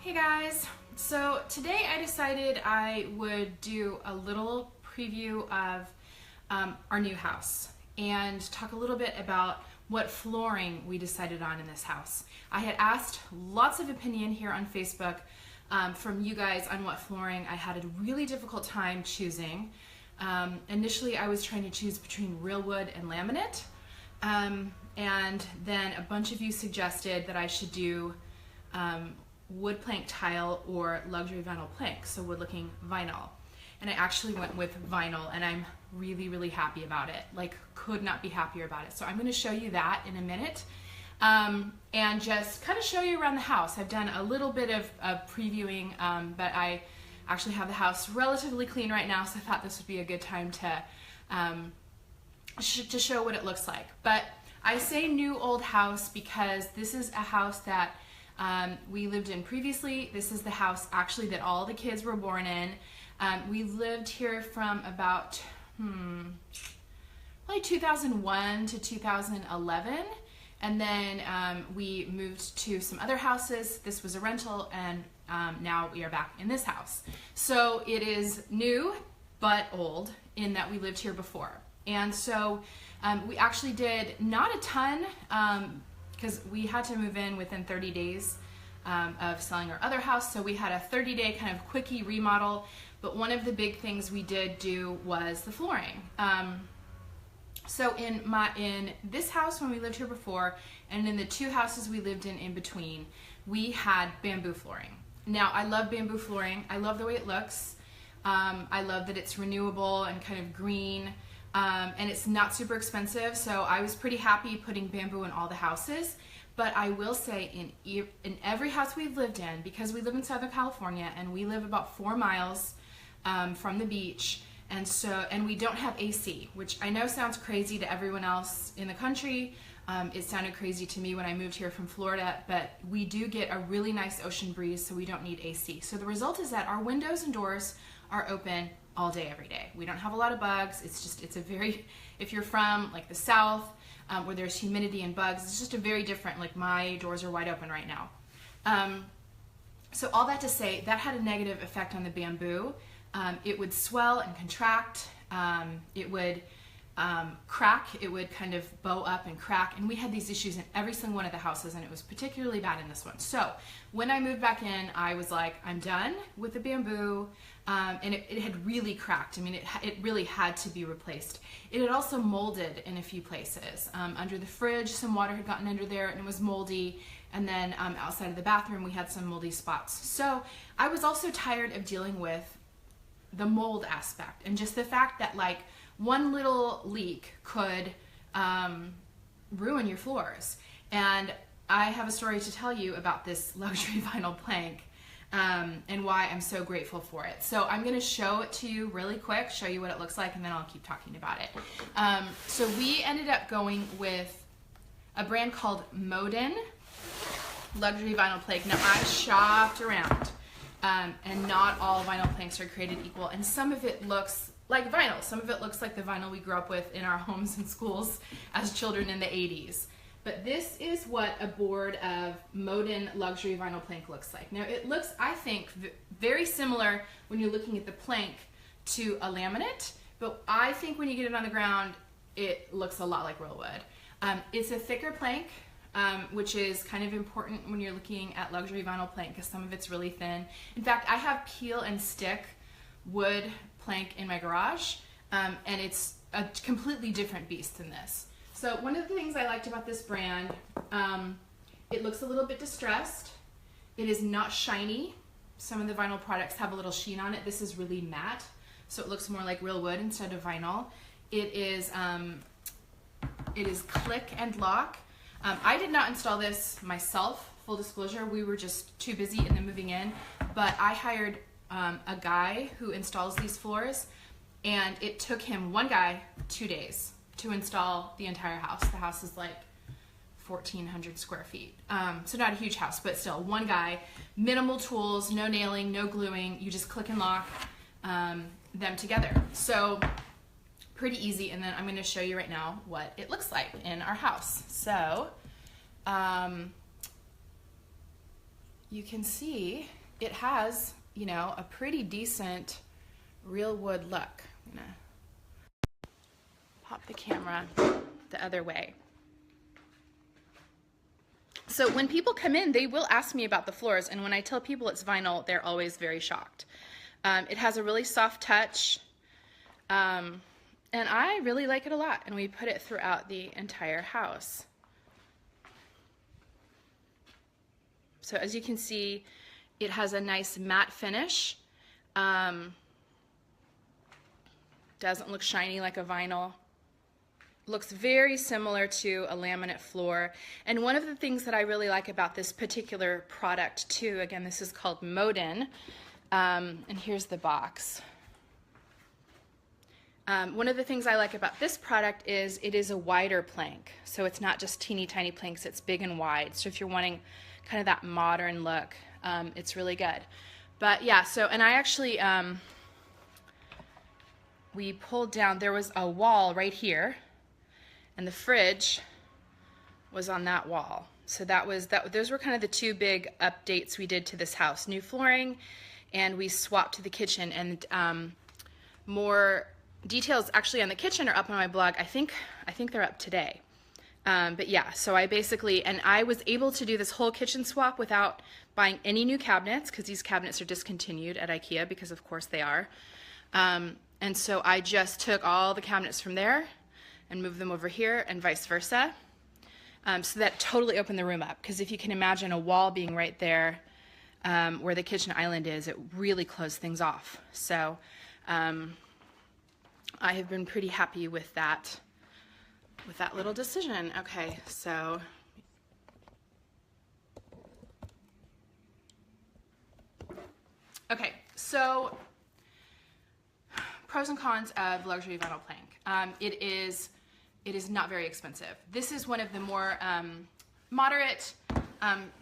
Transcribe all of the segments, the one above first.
Hey guys, so today I decided I would do a little preview of our new house and talk a little bit about what flooring we decided on in this house. I had asked lots of opinion here on Facebook from you guys on what flooring. I had a really difficult time choosing. Initially I was trying to choose between real wood and laminate, and then a bunch of you suggested that I should do wood plank tile or luxury vinyl plank, so wood looking vinyl. And I actually went with vinyl, and I'm really happy about it. Like, could not be happier about it. So I'm going to show you that in a minute, and just kind of show you around the house. I've done a little bit of previewing, but I actually have the house relatively clean right now, so I thought this would be a good time to show what it looks like. But I say new old house because this is a house that we lived in previously. This is the house actually that all the kids were born in. We lived here from about probably 2001 to 2011, and then we moved to some other houses. This was a rental, and now we are back in this house. So it is new but old in that we lived here before. And so we actually did not a ton, because we had to move in within 30 days of selling our other house, so we had a 30-day kind of quickie remodel. But one of the big things we did do was the flooring. So in this house when we lived here before, and in the two houses we lived in between, we had bamboo flooring. Now I love bamboo flooring. I love the way it looks. I love that it's renewable and kind of green. And it's not super expensive, so I was pretty happy putting bamboo in all the houses. But I will say in every house we've lived in, because we live in Southern California and we live about 4 miles from the beach, and we don't have AC, which I know sounds crazy to everyone else in the country. It sounded crazy to me when I moved here from Florida, but we do get a really nice ocean breeze, so we don't need AC. So the result is that our windows and doors are open all day, every day. We don't have a lot of bugs. It's a very, if you're from like the South, where there's humidity and bugs, it's just a very different, like my doors are wide open right now. So all that to say, that had a negative effect on the bamboo. It would swell and contract. It would crack. It would kind of bow up and crack. And we had these issues in every single one of the houses, and it was particularly bad in this one. So when I moved back in, I was like, I'm done with the bamboo. And it had really cracked. I mean, it really had to be replaced. It had also molded in a few places. Under the fridge, some water had gotten under there and it was moldy. And then outside of the bathroom, we had some moldy spots. So I was also tired of dealing with the mold aspect, and just the fact that like one little leak could ruin your floors. And I have a story to tell you about this luxury vinyl plank, and why I'm so grateful for it. So I'm going to show it to you really quick, show you what it looks like, and then I'll keep talking about it. So we ended up going with a brand called Modin luxury vinyl plank. Now I shopped around, and not all vinyl planks are created equal, and some of it looks like vinyl. Some of it looks like the vinyl we grew up with in our homes and schools as children in the 80s. But this is what a board of Modin luxury vinyl plank looks like. Now it looks, I think, very similar when you're looking at the plank to a laminate, but I think when you get it on the ground, it looks a lot like real wood. It's a thicker plank, which is kind of important when you're looking at luxury vinyl plank, because some of it's really thin. In fact, I have peel and stick wood plank in my garage, and it's a completely different beast than this. So one of the things I liked about this brand, it looks a little bit distressed. It is not shiny. Some of the vinyl products have a little sheen on it. This is really matte, so it looks more like real wood instead of vinyl. It is click and lock. I did not install this myself, full disclosure. We were just too busy in the moving in, but I hired a guy who installs these floors, and it took him, one guy, 2 days to install the entire house. The house is like 1,400 square feet. So not a huge house, but still, one guy, minimal tools, no nailing, no gluing. You just click and lock them together. So pretty easy. And then I'm going to show you right now what it looks like in our house. So you can see it has, you know, a pretty decent real wood look. I'm gonna pop the camera the other way. So when people come in, they will ask me about the floors, and when I tell people it's vinyl, they're always very shocked. It has a really soft touch, and I really like it a lot, and we put it throughout the entire house. So as you can see, it has a nice matte finish. Doesn't look shiny like a vinyl. Looks very similar to a laminate floor. And one of the things that I really like about this particular product too, again, this is called Modin, and here's the box. One of the things I like about this product is it is a wider plank. So it's not just teeny tiny planks, it's big and wide. So if you're wanting kind of that modern look, it's really good. But yeah, so, and I actually, we pulled down, there was a wall right here, and the fridge was on that wall. So those were kind of the two big updates we did to this house. New flooring, and we swapped to the kitchen, and more details actually on the kitchen are up on my blog. I think they're up today. But yeah, so I basically, and I was able to do this whole kitchen swap without buying any new cabinets, because these cabinets are discontinued at IKEA, because of course they are. And so I just took all the cabinets from there and moved them over here, and vice versa. So that totally opened the room up, because if you can imagine a wall being right there where the kitchen island is, it really closed things off. So I have been pretty happy with that little decision. Okay, so pros and cons of luxury vinyl plank. It is not very expensive. This is one of the more moderate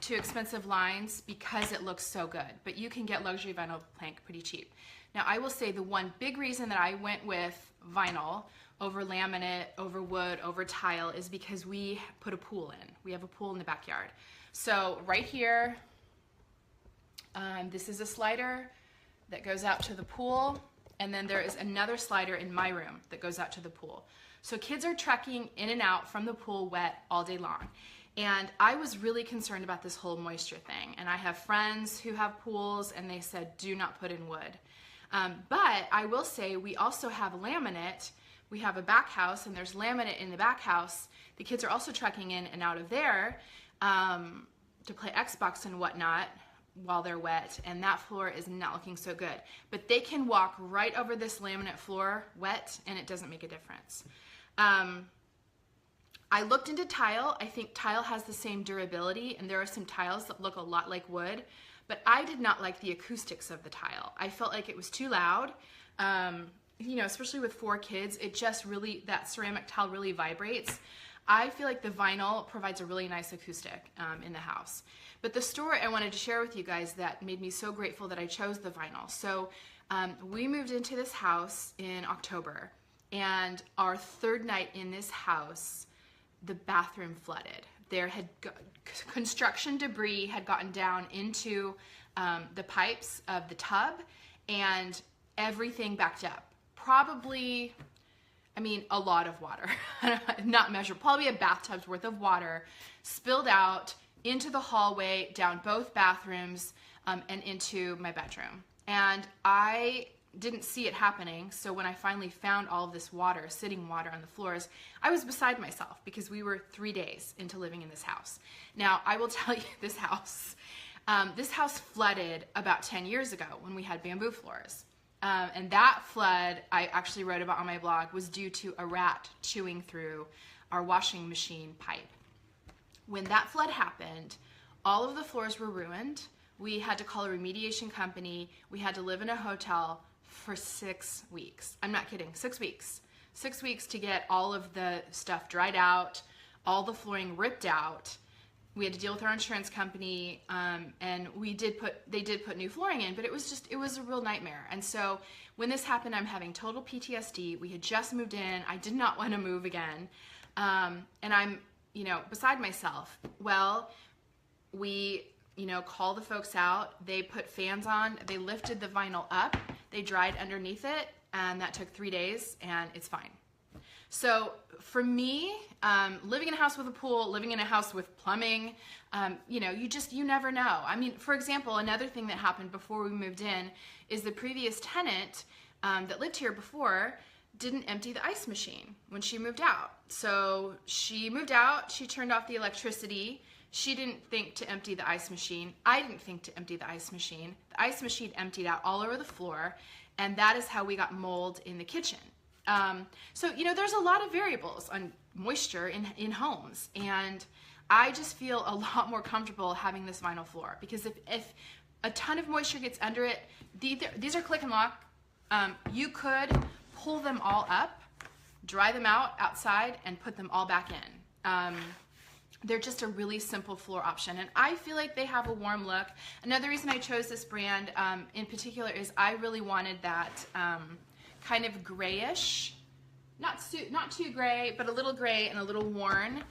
to expensive lines because it looks so good, but you can get luxury vinyl plank pretty cheap. Now I will say the one big reason that I went with vinyl over laminate, over wood, over tile is because we put a pool in. We have a pool in the backyard. So right here, this is a slider that goes out to the pool, and then there is another slider in my room that goes out to the pool. So kids are trekking in and out from the pool wet all day long. And I was really concerned about this whole moisture thing. And I have friends who have pools, and they said, do not put in wood. But I will say we also have laminate. We have a back house, and there's laminate in the back house. The kids are also trekking in and out of there to play Xbox and whatnot while they're wet, and that floor is not looking so good. But they can walk right over this laminate floor wet, and it doesn't make a difference. I looked into tile. I think tile has the same durability, and there are some tiles that look a lot like wood, but I did not like the acoustics of the tile. I felt like it was too loud. You know, especially with 4 kids, it just really, that ceramic tile really vibrates. I feel like the vinyl provides a really nice acoustic in the house. But the story I wanted to share with you guys that made me so grateful that I chose the vinyl. So we moved into this house in October, and our 3rd night in this house, the bathroom flooded. There had construction debris had gotten down into the pipes of the tub, and everything backed up. Probably, I mean, a lot of water, not measured, probably a bathtub's worth of water spilled out into the hallway, down both bathrooms, and into my bedroom. And I didn't see it happening, so when I finally found all of this water, sitting water on the floors, I was beside myself because we were 3 days into living in this house. Now, I will tell you, this house flooded about 10 years ago when we had bamboo floors. And that flood, I actually wrote about on my blog, was due to a rat chewing through our washing machine pipe. When that flood happened, all of the floors were ruined. We had to call a remediation company. We had to live in a hotel for 6 weeks. I'm not kidding, 6 weeks. 6 weeks to get all of the stuff dried out, all the flooring ripped out. We had to deal with our insurance company, and they did put new flooring in, but it was a real nightmare. And so when this happened, I'm having total PTSD. We had just moved in. I did not want to move again. And I'm, beside myself. Well, we you know, call the folks out. They put fans on, they lifted the vinyl up, they dried underneath it, and that took 3 days, and it's fine. So for me, living in a house with a pool, living in a house with plumbing, you know, you never know. I mean, for example, another thing that happened before we moved in is the previous tenant that lived here before didn't empty the ice machine when she moved out. So she moved out, she turned off the electricity. She didn't think to empty the ice machine. I didn't think to empty the ice machine. The ice machine emptied out all over the floor, and that is how we got mold in the kitchen. So, you know, there's a lot of variables on moisture in homes, and I just feel a lot more comfortable having this vinyl floor, because if a ton of moisture gets under it, these are click and lock. You could pull them all up, dry them out outside, and put them all back in. They're just a really simple floor option, and I feel like they have a warm look. Another reason I chose this brand in particular is I really wanted that kind of grayish, not too gray, but a little gray and a little worn.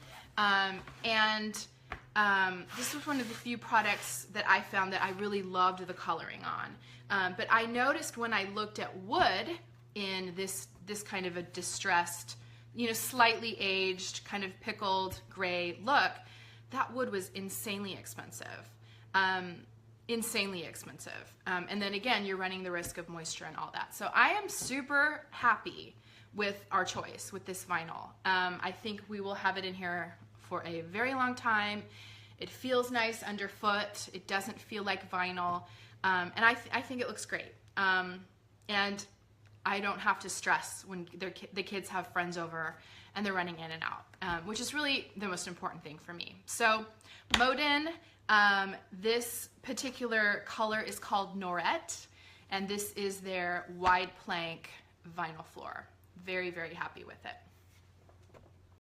This was one of the few products that I found that I really loved the coloring on. But I noticed when I looked at wood in this kind of a distressed, you know, slightly aged, kind of pickled gray look, that wood was insanely expensive. Insanely expensive. And then again, you're running the risk of moisture and all that. So I am super happy with our choice with this vinyl. I think we will have it in here for a very long time. It feels nice underfoot. It doesn't feel like vinyl. And I think it looks great. And I don't have to stress when the kids have friends over and they're running in and out, which is really the most important thing for me. So Modin, this particular color is called Flooret, and this is their wide plank vinyl floor. Very, very happy with it.